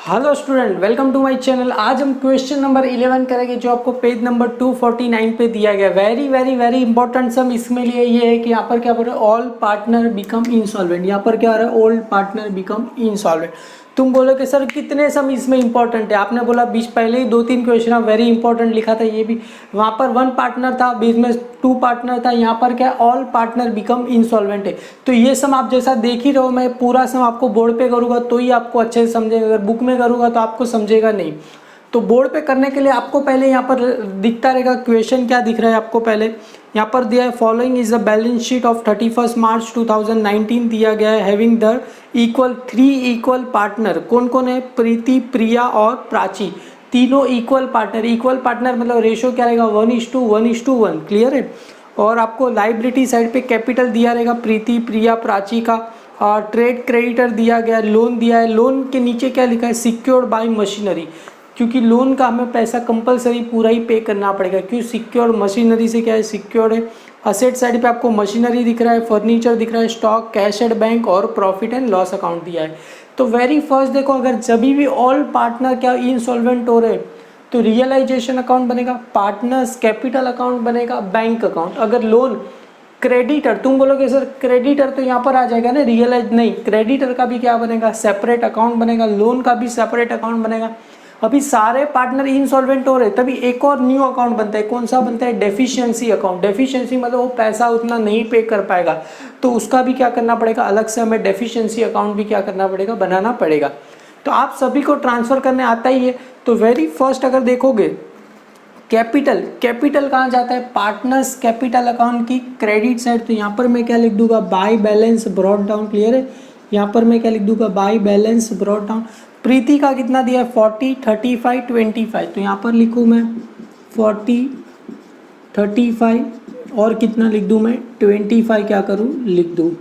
Hello student, welcome to my channel. आज हम question number 11 करेंगे जो आपको पेज नंबर 249 पे दिया गया। वेरी वेरी वेरी इंपॉर्टेंट सम इसमें लिए ये है कि यहाँ पर क्या बोल रहा है, ऑल पार्टनर बिकम इंसॉल्वेंट। यहाँ पर क्या आ रहा है, ओल्ड पार्टनर बिकम इंसॉल्वेंट। तुम बोलो कि सर कितने सम इसमें इंपॉर्टेंट है, आपने बोला बीच पहले ही 2-3 क्वेश्चन वेरी इंपॉर्टेंट लिखा था। ये भी वहाँ पर 1 पार्टनर था, बीच में 2 पार्टनर था, यहाँ पर क्या ऑल पार्टनर बिकम इंसॉल्वेंट है। तो ये सम आप जैसा देख ही रहो, मैं पूरा सम आपको बोर्ड पे करूँगा तो ही आपको अच्छे से समझेगा, अगर बुक में करूँगा तो आपको समझेगा नहीं। तो बोर्ड पे करने के लिए आपको पहले यहाँ पर दिखता रहेगा क्वेश्चन क्या दिख रहा है आपको। पहले यहाँ पर दिया है following is the balance sheet of 31 मार्च 2019 दिया गया है, having the equal 3 equal partner. कौन कौन है, प्रीति, प्रिया और प्राची, तीनों इक्वल पार्टनर। इक्वल पार्टनर मतलब रेशियो क्या रहेगा, 1:1:1। क्लियर है। और आपको लाइबिलिटी साइड पे कैपिटल दिया रहेगा प्रीति, प्रिया, प्राची का। और ट्रेड क्रेडिटर दिया गया, लोन दिया है। लोन के नीचे क्या लिखा है, सिक्योर्ड बाय मशीनरी, क्योंकि लोन का हमें पैसा कंपलसरी पूरा ही पे करना पड़ेगा। क्यों, सिक्योर्ड मशीनरी से क्या है, सिक्योर्ड है। असेट साइड पे आपको मशीनरी दिख रहा है, फर्नीचर दिख रहा है, स्टॉक, कैश एट बैंक और प्रॉफिट एंड लॉस अकाउंट दिया है। तो वेरी फर्स्ट देखो, अगर जब भी ऑल पार्टनर क्या इंसॉल्वेंट हो रहे तो रियलाइजेशन अकाउंट बनेगा, पार्टनर्स कैपिटल अकाउंट बनेगा, बैंक अकाउंट। अगर लोन क्रेडिटर, तुम बोलोगे सर क्रेडिटर तो यहाँ पर आ जाएगा ना, रियलाइज नहीं, क्रेडिटर का भी क्या बनेगा, सेपरेट अकाउंट बनेगा, लोन का भी सेपरेट अकाउंट बनेगा। अभी सारे पार्टनर इंसॉल्वेंट हो रहे तभी एक और न्यू अकाउंट बनता है। कौन सा बनता है, डेफिशिएंसी अकाउंट। डेफिशिएंसी मतलब वो पैसा उतना नहीं पे कर पाएगा तो उसका भी क्या करना पड़ेगा, अलग से हमें डेफिशिएंसी अकाउंट भी क्या करना पड़ेगा, बनाना पड़ेगा। तो आप सभी को ट्रांसफर करने आता ही है। तो वेरी फर्स्ट अगर देखोगे कैपिटल, कैपिटल कहाँ जाता है, पार्टनर्स कैपिटल अकाउंट की क्रेडिट साइड। तो यहाँ पर मैं क्या लिख दूंगा, by balance brought down. Clear है। यहाँ पर मैं क्या लिख दूंगा, बाय बैलेंस ब्रॉट डाउन। प्रीति का कितना दिया है, 40, 35, 25। तो यहाँ पर लिखूँ मैं 40, 35 और कितना लिख दूँ मैं, 25 क्या करूँ, लिख दूँ।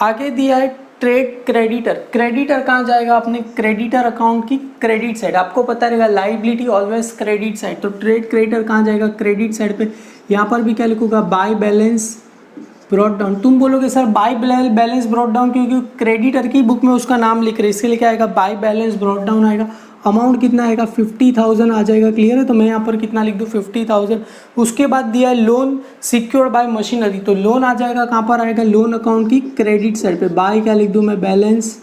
आगे दिया है ट्रेड क्रेडिटर। क्रेडिटर कहाँ जाएगा, अपने क्रेडिटर अकाउंट की क्रेडिट साइड। आपको पता रहेगा लाइबिलिटी ऑलवेज क्रेडिट साइड। तो ट्रेड क्रेडिटर कहाँ जाएगा, क्रेडिट साइड पे। यहाँ पर भी क्या लिखूंगा, बाय बैलेंस ब्रॉट डाउन। तुम बोलोगे sir by balance brought down क्योंकि क्रेडिटर की बुक में उसका नाम लिख रहे हैं, इसके लिए क्या आएगा, बाय बैलेंस ब्रॉट डाउन आएगा। अमाउंट कितना आएगा, 50,000 आ जाएगा। क्लियर है। तो मैं यहाँ पर कितना लिख दूँ, 50,000। उसके बाद दिया है लोन सिक्योर्ड बाय मशीनरी। तो लोन आ जाएगा, कहाँ पर आएगा, लोन अकाउंट की क्रेडिट साइड पे। बाय क्या लिख दूँ मैं, बैलेंस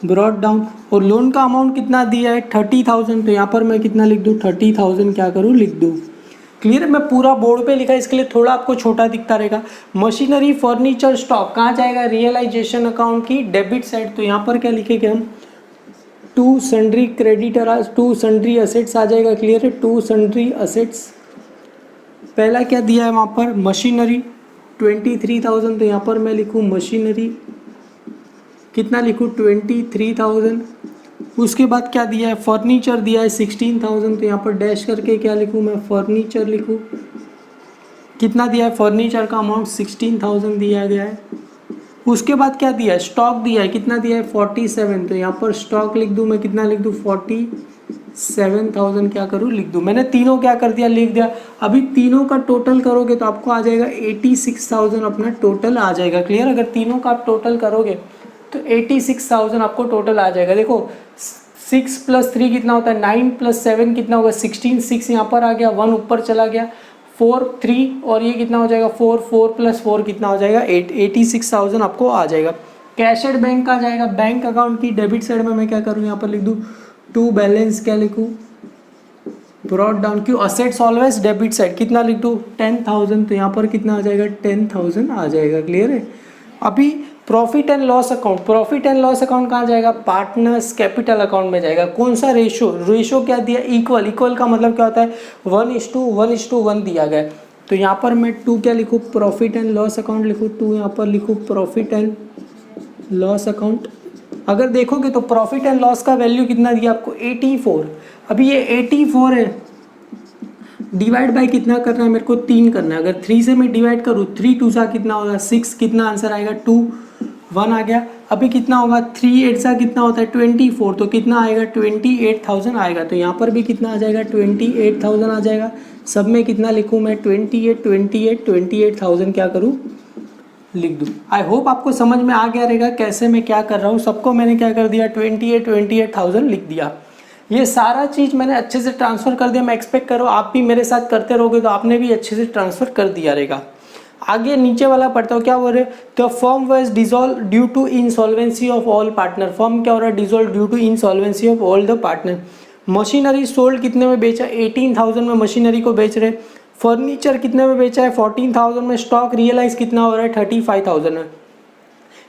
ब्रॉट डाउन। और लोन का अमाउंट कितना दिया है, 30,000। तो यहाँ पर मैं कितना लिख दूँ, 30,000 क्या करूँ, लिख दूँ। क्लियर है। मैं पूरा बोर्ड पे लिखा है, इसके लिए थोड़ा आपको छोटा दिखता रहेगा। मशीनरी, फर्नीचर, स्टॉक कहाँ जाएगा, रियलाइजेशन अकाउंट की डेबिट साइड। तो यहाँ पर क्या लिखेंगे हम, to sundry creditor, to sundry assets आ जाएगा। क्लियर है। टू सन्ड्री असेट्स, पहला क्या दिया है वहाँ पर, मशीनरी 23,000। तो यहाँ पर मैं लिखूँ मशीनरी, कितना लिखूँ, 23,000। उसके बाद क्या दिया है, फर्नीचर दिया है 16,000। तो यहाँ पर डैश करके क्या लिखूँ मैं, फर्नीचर लिखूँ। कितना दिया है, फर्नीचर का अमाउंट 16,000 दिया गया है। उसके बाद क्या दिया है, स्टॉक दिया है, कितना दिया है, 47। तो यहाँ पर स्टॉक लिख दूँ मैं, कितना लिख दूँ, 47,000 क्या करूँ, लिख दूँ। मैंने तीनों क्या कर दिया, लिख दिया। अभी तीनों का टोटल करोगे तो आपको आ जाएगा 86,000 अपना टोटल आ जाएगा। क्लियर। अगर तीनों का आप टोटल करोगे तो 86,000 आपको टोटल आ जाएगा। देखो 6 + 3 कितना होता है, 9 + 7 कितना होगा, 16। 6 यहाँ पर आ गया, 1 ऊपर चला गया, 4, 3 और ये कितना हो जाएगा, 4, 4 + 4 कितना हो जाएगा, 86,000 आपको आ जाएगा। कैश एट बैंक का जाएगा, बैंक अकाउंट की डेबिट साइड में मैं क्या करूँ, यहाँ पर लिख दूँ टू बैलेंस, क्या लिखूँ, ब्रॉट डाउन। क्यों, असेट्स ऑलवेज डेबिट साइड, कितना लिख दूँ, 10,000। तो यहाँ पर कितना आ जाएगा, 10,000 आ जाएगा। क्लियर है। अभी profit and loss account, profit and loss account कहाँ जाएगा, पार्टनर्स कैपिटल अकाउंट में जाएगा। कौन सा रेशो, रेशो क्या दिया, इक्वल। इक्वल का मतलब क्या होता है, 1:1:1 दिया गया है। तो यहाँ पर मैं 2 क्या लिखूँ, प्रॉफिट एंड लॉस अकाउंट लिखूँ। 2 यहाँ पर लिखूँ प्रॉफिट एंड लॉस अकाउंट। अगर देखोगे तो प्रॉफिट एंड लॉस का वैल्यू कितना दिया आपको, 84। अभी ये 84 है, डिवाइड बाय कितना करना है मेरे को, 3 करना है। अगर 3 से मैं डिवाइड करूँ, 3 2 सा कितना होगा, 6। कितना आंसर आएगा, 2, 1 आ गया। अभी कितना होगा, 3 8 सा कितना होता है, 24। तो कितना आएगा, 28,000 आएगा। तो यहाँ पर भी कितना आ जाएगा, 28,000 आ जाएगा। सब में कितना लिखूँ मैं, 28,000 क्या करूँ, लिख दूँ। आई होप आपको समझ में आ गया रहेगा कैसे मैं क्या कर रहा हूँ। सबको मैंने क्या कर दिया 28,000 लिख दिया। ये सारा चीज़ मैंने अच्छे से ट्रांसफ़र कर दिया। मैं एक्सपेक्ट करो आप भी मेरे साथ करते रहोगे तो आपने भी अच्छे से ट्रांसफ़र कर दिया रहेगा। आगे नीचे वाला पढ़ता हूँ, क्या बोल रहे, the firm was dissolve due to insolvency of all partner. Firm क्या हो रहा है, dissolve due to insolvency of all the partner. Machinery sold कितने में बेचा, 18,000 में मशीनरी को बेच रहे। फर्नीचर कितने में बेचा है, 14,000 में। स्टॉक रियलाइज कितना हो रहा है, 35,000 में।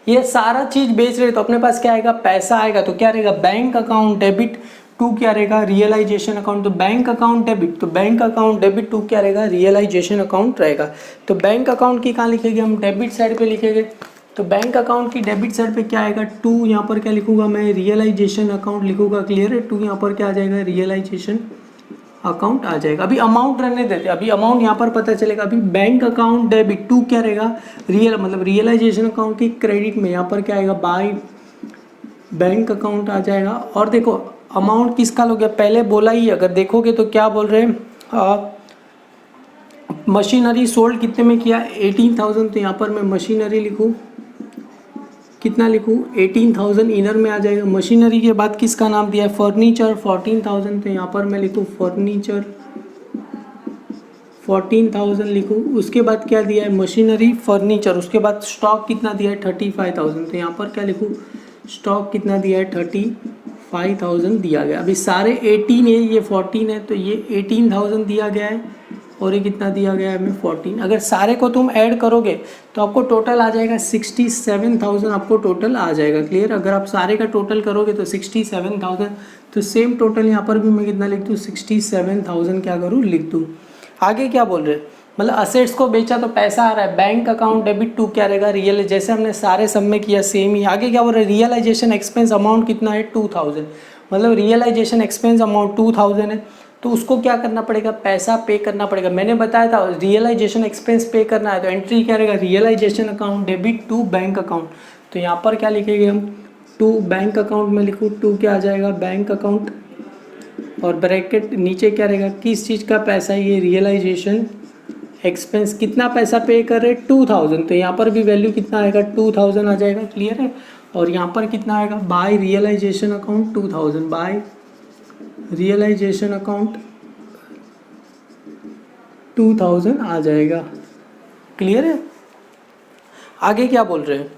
ये सारा चीज बेच रहे तो अपने पास क्या आएगा, पैसा आएगा। तो क्या रहेगा, बैंक अकाउंट डेबिट टू क्या रहेगा, रियलाइजेशन अकाउंट। तो बैंक अकाउंट डेबिट, तो बैंक अकाउंट डेबिट टू क्या रहेगा, रियलाइजेशन अकाउंट रहेगा। तो बैंक अकाउंट की कहाँ लिखेंगे हम, डेबिट साइड पे लिखेंगे। तो बैंक अकाउंट की डेबिट साइड पे क्या आएगा, टू। यहाँ पर क्या लिखूंगा मैं, रियलाइजेशन अकाउंट लिखूंगा। क्लियर है, टू यहाँ पर क्या आ जाएगा, रियलाइजेशन अकाउंट आ जाएगा। अभी अमाउंट रहने देते, अभी अमाउंट यहाँ पर पता चलेगा। अभी बैंक अकाउंट डेबिट टू क्या रहेगा, मतलब रियलाइजेशन अकाउंट की क्रेडिट में यहाँ पर क्या आएगा, बाय बैंक अकाउंट आ जाएगा। और देखो अमाउंट किसका हो गया, पहले बोला ही, अगर देखोगे तो क्या बोल रहे हैं, मशीनरी सोल्ड कितने में किया, 18,000। तो यहाँ पर मैं मशीनरी लिखूँ, कितना लिखूँ, 18,000 इनर में आ जाएगा। मशीनरी के बाद किसका नाम दिया है, फर्नीचर, 14,000। तो यहाँ पर मैं लिखूँ फर्नीचर 14,000 लिखूँ। उसके बाद क्या दिया है, मशीनरी फर्नीचर। उसके बाद स्टॉक कितना दिया है, 35,000। तो यहाँ पर क्या लिखूँ, स्टॉक कितना दिया है, 35,000 दिया गया। अभी सारे 18 है, ये 14 है, तो ये 18,000 दिया गया है और ये कितना दिया गया है हमें, 14। अगर सारे को तुम ऐड करोगे तो आपको टोटल आ जाएगा 67,000, आपको टोटल आ जाएगा। क्लियर, अगर आप सारे का टोटल करोगे तो 67,000। तो सेम टोटल यहाँ पर भी मैं कितना लिख दूँ, 67,000 क्या करूँ, लिख दूँ। आगे क्या बोल रहे हैं, मतलब असेट्स को बेचा तो पैसा आ रहा है, बैंक अकाउंट डेबिट टू क्या रहेगा, रियल, जैसे हमने सारे सब में किया सेम ही। आगे क्या बोल रहे हैं, रियलाइजेशन एक्सपेंस अमाउंट कितना है, 2,000। मतलब रियलाइजेशन एक्सपेंस अमाउंट 2,000 है, तो उसको क्या करना पड़ेगा, पैसा पे करना पड़ेगा। मैंने बताया था रियलाइजेशन एक्सपेंस पे करना है, तो एंट्री क्या रहेगा, realisation account debit to bank account. तो यहाँ पर क्या लिखेंगे हम, टू बैंक अकाउंट में लिखूँ, टू क्या आ जाएगा, बैंक अकाउंट, और ब्रैकेट नीचे क्या रहेगा, किस चीज़ का पैसा है, ये रियलाइजेशन एक्सपेंस। कितना पैसा पे कर रहे हैं, 2,000। तो यहाँ पर भी वैल्यू कितना आएगा, 2,000 आ जाएगा। क्लियर है, और यहाँ पर कितना आएगा, by realisation account 2,000, by realisation account 2,000 आ जाएगा। क्लियर है, आगे क्या बोल रहे हैं,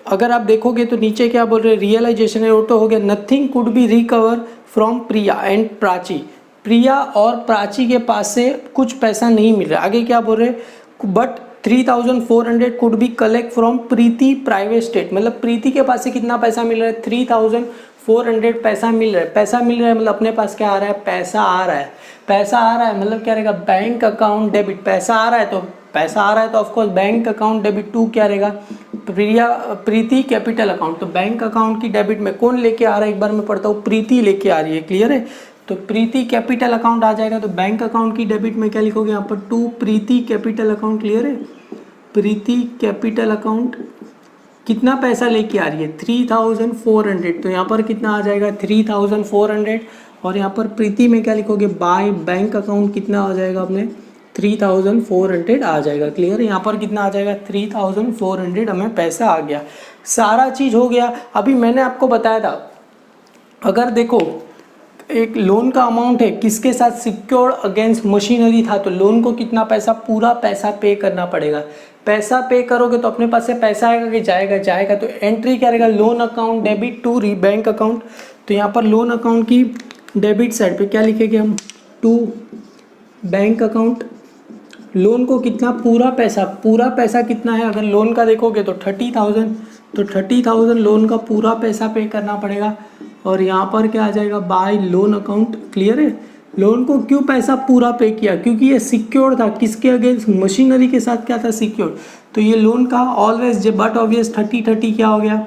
अगर आप देखोगे तो नीचे क्या बोल रहे हैं, रियलाइजेशन है ऑटो हो गया। Nothing could be recover from Priya and Prachi. Priya और प्राची के पास से कुछ पैसा नहीं मिल रहा। आगे क्या बोल रहे हैं, but 3,400 could be collect from Preeti private state. मतलब प्रीति के पास से कितना पैसा मिल रहा है, 3,400 पैसा मिल रहा है। पैसा मिल रहा है मतलब अपने पास क्या आ रहा है, पैसा आ रहा है। पैसा आ रहा है मतलब क्या रहेगा, बैंक अकाउंट डेबिट। पैसा आ रहा है तो पैसा आ रहा है तो of course bank account debit to क्या रहेगा, प्रीति कैपिटल अकाउंट। तो बैंक अकाउंट की डेबिट में कौन लेके आ रहा है, एक बार मैं पढ़ता हूँ, प्रीति लेके आ रही है। क्लियर है, तो प्रीति कैपिटल अकाउंट आ जाएगा। तो बैंक अकाउंट की डेबिट में क्या लिखोगे यहाँ पर, to Preeti capital account. Clear है, प्रीति कैपिटल अकाउंट कितना पैसा लेके आ रही है, 3,400। तो यहाँ पर कितना आ जाएगा, 3,400। और यहाँ पर प्रीति में क्या लिखोगे, बाय बैंक अकाउंट कितना आ जाएगा अपने, 3,400 आ जाएगा। क्लियर है, यहाँ पर कितना आ जाएगा, 3,400 हमें पैसा आ गया। सारा चीज़ हो गया। अभी मैंने आपको बताया था, अगर देखो एक लोन का अमाउंट है, किसके साथ, सिक्योर्ड अगेंस्ट मशीनरी था, तो लोन को कितना पैसा, पूरा पैसा पे करना पड़ेगा। पैसा पे करोगे तो अपने पास से पैसा आएगा कि जाएगा, जाएगा। तो एंट्री क्या रहेगा, loan account debit to bank account. तो यहाँ पर लोन अकाउंट की डेबिट साइड पे क्या लिखेंगे हम, टू बैंक अकाउंट। लोन को कितना, पूरा पैसा कितना है, अगर लोन का देखोगे तो 30,000। तो 30,000 लोन का पूरा पैसा पे करना पड़ेगा। और यहाँ पर क्या आ जाएगा, बाय लोन अकाउंट। क्लियर है, लोन को क्यों पैसा पूरा पे किया, क्योंकि ये सिक्योर था, किसके अगेंस्ट, मशीनरी के साथ क्या था, सिक्योर। तो ये लोन का ऑलवेज, बट ऑब्वियस 30 क्या हो गया,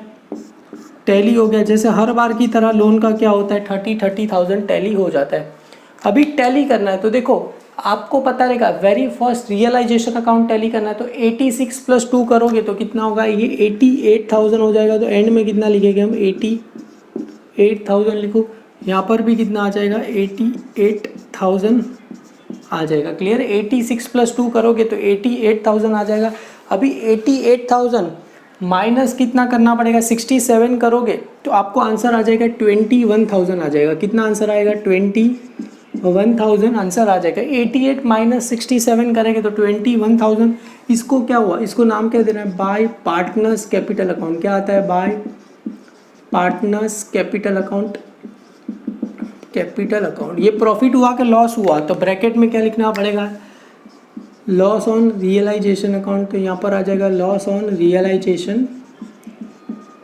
टैली हो गया। जैसे हर बार की तरह लोन का क्या होता है, 30,000 टैली हो जाता है। अभी टैली करना है तो देखो आपको पता रहेगा, very first realisation account tally करना है तो 86 + 2 करोगे तो कितना होगा, ये 88,000 हो जाएगा। तो एंड में कितना लिखेंगे हम, 88,000 लिखो। यहाँ पर भी कितना आ जाएगा, 88,000 आ जाएगा। क्लियर, 86 + 2 करोगे तो 88,000 आ जाएगा। अभी 88,000 माइनस कितना करना पड़ेगा, 67 करोगे तो आपको आंसर आ जाएगा 21,000 आ जाएगा। कितना आंसर आएगा, 21,000 आंसर आ जाएगा। 88 माइनस 67 करेंगे तो 21,000। इसको क्या हुआ, इसको नाम क्या देना है, बाय पार्टनर्स कैपिटल अकाउंट। क्या आता है, bye partners capital account, capital account. ये प्रॉफिट हुआ कि लॉस हुआ, तो ब्रैकेट में क्या लिखना पड़ेगा, लॉस ऑन रियलाइजेशन अकाउंट। तो यहाँ पर आ जाएगा लॉस ऑन रियलाइजेशन।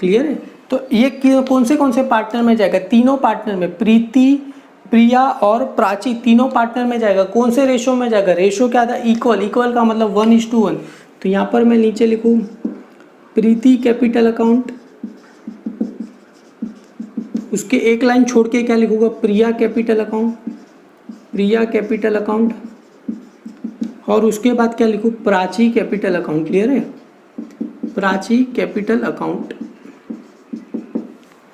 क्लियर है। तो ये कौन से पार्टनर में जाएगा, तीनों पार्टनर में, प्रीति, प्रिया और प्राची, तीनों पार्टनर में जाएगा। कौन से रेशो में जाएगा, रेशो क्या था, इक्वल। इक्वल का मतलब 1:1। तो यहाँ पर मैं नीचे लिखूँ प्रीति कैपिटल अकाउंट, उसके एक लाइन छोड़ के क्या लिखूंगा, प्रिया कैपिटल अकाउंट, प्रिया कैपिटल अकाउंट, और उसके बाद क्या लिखूँ, प्राची कैपिटल अकाउंट। क्लियर है, प्राची कैपिटल अकाउंट।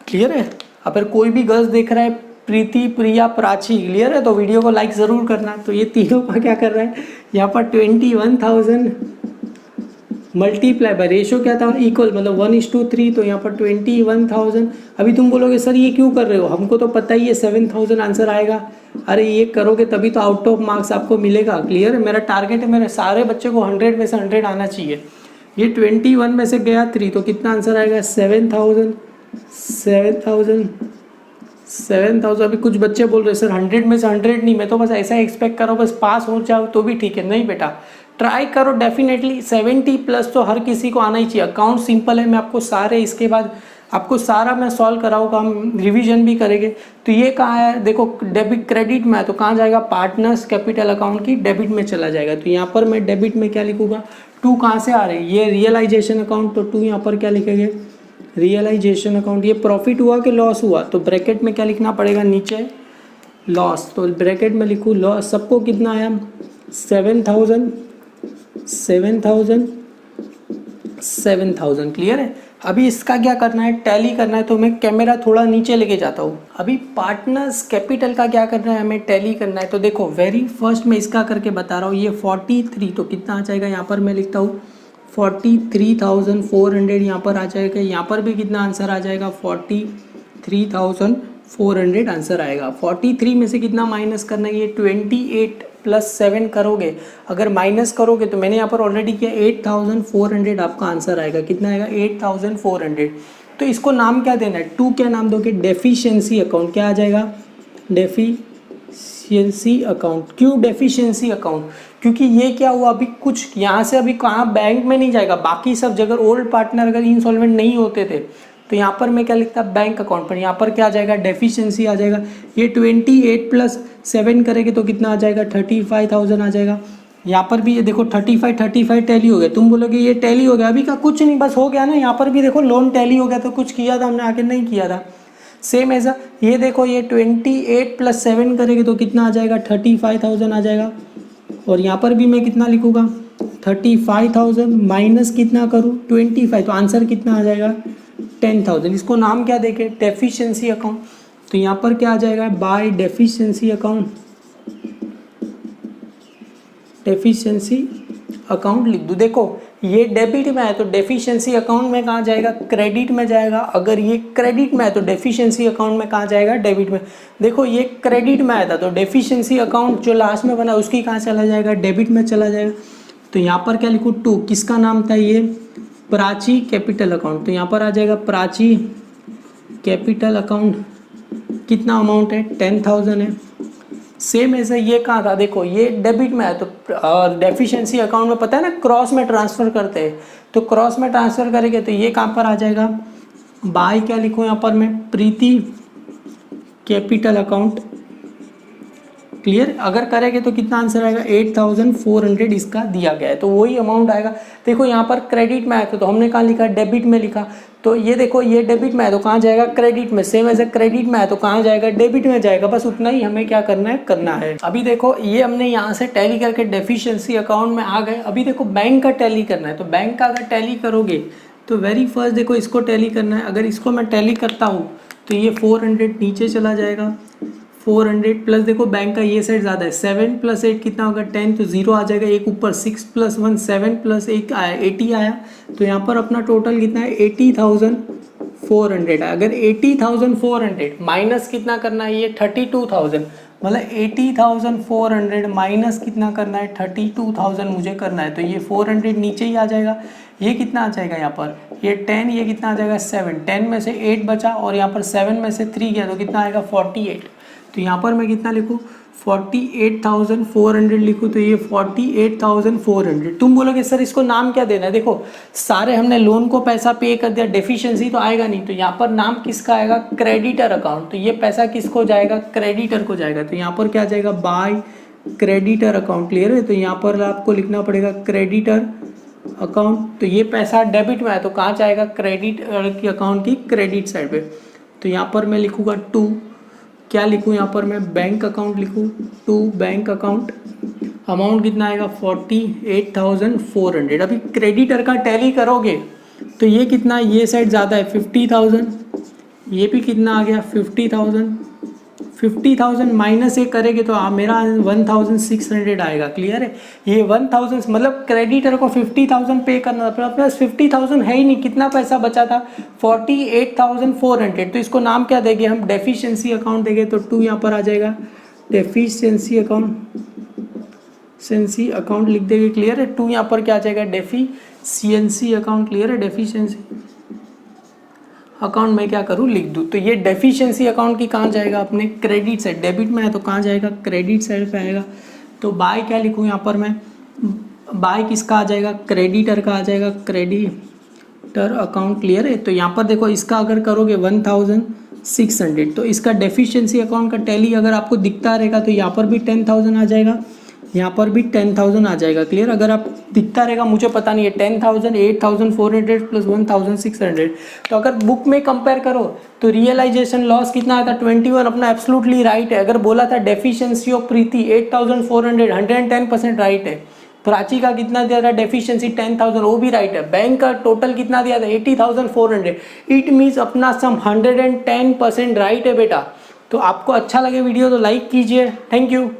क्लियर है। अगर कोई भी गर्ल्स देख रहा है, प्रीति, प्रिया, प्राची, क्लियर है, तो वीडियो को लाइक ज़रूर करना। तो ये तीनों का क्या कर रहा है, यहाँ पर 21,000 मल्टीप्लाई बाय, रेशो क्या था, इक्वल, मतलब 1:3। तो यहाँ पर 21,000। अभी तुम बोलोगे सर ये क्यों कर रहे हो, हमको तो पता ही है 7,000 आंसर आएगा। अरे ये करोगे तभी तो आउट ऑफ मार्क्स आपको मिलेगा। क्लियर है, मेरा टारगेट है मेरे सारे बच्चे को 100 में से 100 आना चाहिए। ये 21 में से गया 3, तो कितना आंसर आएगा, 7,000। अभी कुछ बच्चे बोल रहे सर 100 में से 100 नहीं, मैं तो बस ऐसा एक्सपेक्ट करो बस पास हो जाओ तो भी ठीक है। नहीं बेटा, ट्राई करो डेफिनेटली। 70 प्लस तो हर किसी को आना ही चाहिए। अकाउंट सिंपल है, मैं आपको सारे इसके बाद आपको सारा मैं सॉल्व कराऊंगा, हम रिवीजन भी करेंगे। तो ये कहाँ है, देखो डेबिट क्रेडिट में है, तो कहाँ जाएगा, पार्टनर्स कैपिटल अकाउंट की डेबिट में चला जाएगा। तो यहाँ पर मैं डेबिट में क्या लिखूंगा, 2 कहाँ से आ रहे हैं, ये रियलाइजेशन अकाउंट, तो 2 यहाँ पर क्या लिखेंगे, रियलाइजेशन अकाउंट। ये प्रॉफिट हुआ कि लॉस हुआ, तो ब्रैकेट में क्या लिखना पड़ेगा, नीचे लॉस। तो ब्रैकेट में लिखूँ लॉस। सबको कितना आया, 7,000। क्लियर है। अभी इसका क्या करना है, टैली करना है। तो मैं कैमरा थोड़ा नीचे लेके जाता हूँ। अभी पार्टनर्स कैपिटल का क्या करना है, हमें टैली करना है। तो देखो वेरी फर्स्ट मैं इसका करके बता रहा हूँ। ये 43, तो कितना आ जाएगा, यहाँ पर मैं लिखता हूँ 43,400 यहाँ पर आ जाएगा। यहाँ पर भी कितना आंसर आ जाएगा, 43,400 आंसर आएगा। 43 में से कितना माइनस करना है, ये 28 + 7 करोगे। अगर माइनस करोगे तो मैंने यहाँ पर ऑलरेडी किया, 8,400 आपका आंसर आएगा। कितना आएगा, 8,400। तो इसको नाम क्या देना है, 2 क्या नाम दोगे, डेफिशिएंसी अकाउंट। क्या आ जाएगा, डेफिशिएंसी अकाउंट। क्यों डेफिशिएंसी अकाउंट, क्योंकि ये क्या हुआ, अभी कुछ यहाँ से अभी कहाँ बैंक में नहीं जाएगा, बाकी सब जगह ओल्ड पार्टनर अगर इंसॉल्वेंट नहीं होते थे तो यहाँ पर मैं क्या लिखता, बैंक अकाउंट पर। यहाँ पर क्या आ जाएगा, डेफिशिएंसी आ जाएगा। ये 28 + 7 करेंगे तो कितना आ जाएगा, 35,000 आ जाएगा। यहाँ पर भी ये देखो 35 टैली हो गया। तुम बोलोगे ये टैली हो गया, अभी का कुछ नहीं, बस हो गया ना। यहाँ पर भी देखो लोन टैली हो गया, तो कुछ किया था हमने, आगे नहीं किया था। सेम ऐसा ये देखो, ये 28 + 7 करेंगे तो कितना आ जाएगा, 35,000 आ जाएगा। और यहाँ पर भी मैं कितना लिखूँगा, 35,000 माइनस कितना करूँ, 25, तो आंसर कितना आ जाएगा, 10,000। इसको नाम क्या देखे, डेफिशिएंसी अकाउंट। तो यहाँ पर क्या आ जाएगा, by deficiency account, deficiency account लिख दूँ। देखो ये डेबिट में है तो डेफिशिएंसी अकाउंट में कहाँ जाएगा, क्रेडिट में जाएगा। अगर ये क्रेडिट में है तो डेफिशिएंसी अकाउंट में कहाँ जाएगा, डेबिट में। देखो ये क्रेडिट में आया था तो डेफिशिएंसी अकाउंट जो लास्ट में बना उसकी कहाँ चला जाएगा, डेबिट में चला जाएगा। तो यहाँ पर क्या लिखूँ, 2 किसका नाम था, ये प्राची कैपिटल अकाउंट। तो यहाँ पर आ जाएगा प्राची कैपिटल अकाउंट। कितना अमाउंट है, 10,000 है। सेम ऐसा ये कहाँ था, देखो ये डेबिट में है तो डेफिशिएंसी अकाउंट में पता है ना, क्रॉस में ट्रांसफ़र करते हैं। तो क्रॉस में ट्रांसफ़र करेंगे तो ये कहाँ पर आ जाएगा, बाय क्या लिखूँ यहाँ पर मैं, प्रीति कैपिटल अकाउंट। क्लियर। अगर करेंगे तो कितना आंसर आएगा, 8,400 इसका दिया गया है, तो वही अमाउंट आएगा। देखो यहाँ पर क्रेडिट में आया तो हमने कहाँ लिखा, डेबिट में लिखा। तो ये देखो ये डेबिट में है तो कहाँ जाएगा, क्रेडिट में। सेम ऐसे क्रेडिट में है तो कहाँ जाएगा, डेबिट में जाएगा। बस उतना ही हमें क्या करना है। अभी देखो ये हमने यहाँ से टैली करके डेफिशिएंसी अकाउंट में आ गए। अभी देखो बैंक का टैली करना है। तो बैंक का अगर टैली करोगे तो वेरी फर्स्ट देखो इसको टैली करना है। अगर इसको मैं टैली करता हूँ तो ये 400 नीचे चला जाएगा, 400 प्लस देखो बैंक का ये साइड ज़्यादा है, 7 + 8 कितना होगा 10, तो 0 आ जाएगा, एक ऊपर 6 + 1 7 + 1 आया 80 आया। तो यहाँ पर अपना टोटल कितना है 80,400 है। अगर 80,400 माइनस कितना करना है, ये 32,000, मतलब 80,400 माइनस कितना करना है 32,000 मुझे करना है। तो ये 400 नीचे ही आ जाएगा, ये कितना आ जाएगा यहाँ पर, ये 10, ये कितना आ जाएगा 7, 10 में से 8 बचा और यहाँ पर 7 में से 3 गया तो कितना आएगा 48। तो यहाँ पर मैं कितना लिखूँ 48,400 लिखूँ, तो ये 48,400। तुम बोलोगे सर इसको नाम क्या देना है, देखो सारे हमने लोन को पैसा पे कर दिया, डेफिशिएंसी तो आएगा नहीं, तो यहाँ पर नाम किसका आएगा क्रेडिटर अकाउंट। तो ये पैसा किसको जाएगा क्रेडिटर को जाएगा, तो यहाँ पर क्या जाएगा बाय क्रेडिटर अकाउंट। क्लियर है, तो यहाँ पर आपको लिखना पड़ेगा क्रेडिटर अकाउंट। तो ये पैसा डेबिट में है तो कहाँ जाएगा क्रेडिट की अकाउंट की क्रेडिट साइड पे। तो यहाँ पर मैं लिखूँगा टू, क्या लिखूँ यहाँ पर मैं बैंक अकाउंट लिखूँ, टू बैंक अकाउंट। अमाउंट कितना आएगा 48,400। अभी क्रेडिटर का टैली करोगे तो ये कितना, ये साइड ज़्यादा है 50,000, ये भी कितना आ गया 50,000 माइनस ये करेंगे तो मेरा 1,600 आएगा। क्लियर है, ये 1,000 मतलब क्रेडिटर को 50,000 पे करना था, प्लस 50,000 है ही नहीं, कितना पैसा बचा था 48,400। तो इसको नाम क्या देंगे हम डेफिशिएंसी अकाउंट देंगे। तो टू यहाँ पर आ जाएगा डेफिशिएंसी अकाउंट लिख देंगे। क्लियर है, टू यहाँ पर क्या आ जाएगा डेफिशिएंसी अकाउंट। क्लियर है, डेफिशिएंसी अकाउंट में क्या करूँ लिख दूँ। तो ये डेफिशिएंसी अकाउंट की कहाँ जाएगा अपने क्रेडिट साइड, डेबिट में है तो कहाँ जाएगा क्रेडिट साइड पे आएगा। तो बाय क्या लिखूँ यहाँ पर मैं, बाय किसका आ जाएगा क्रेडिटर का आ जाएगा, क्रेडिटर अकाउंट। क्लियर है, तो यहाँ पर देखो इसका अगर करोगे 1,600 तो इसका डेफिशिएंसी अकाउंट का टैली अगर आपको दिखता रहेगा तो यहाँ पर भी 10,000 आ जाएगा, यहाँ पर भी 10,000 आ जाएगा। क्लियर, अगर आप दिखता रहेगा मुझे पता नहीं है 10,000 8,400 प्लस 1,600। तो अगर बुक में कंपेयर करो तो रियलाइजेशन लॉस कितना आया था 21, अपना एब्सोल्युटली राइट है। अगर बोला था डेफिशिएंसी ऑफ प्रीति 8,400 110% राइट है। प्राची का कितना दिया था डेफिशिएंसी 10,000, वो भी राइट है। बैंक का टोटल कितना दिया था 80,400, इट मीन्स अपना सम 110% राइट है बेटा। तो आपको अच्छा लगे वीडियो तो लाइक कीजिए। Thank you.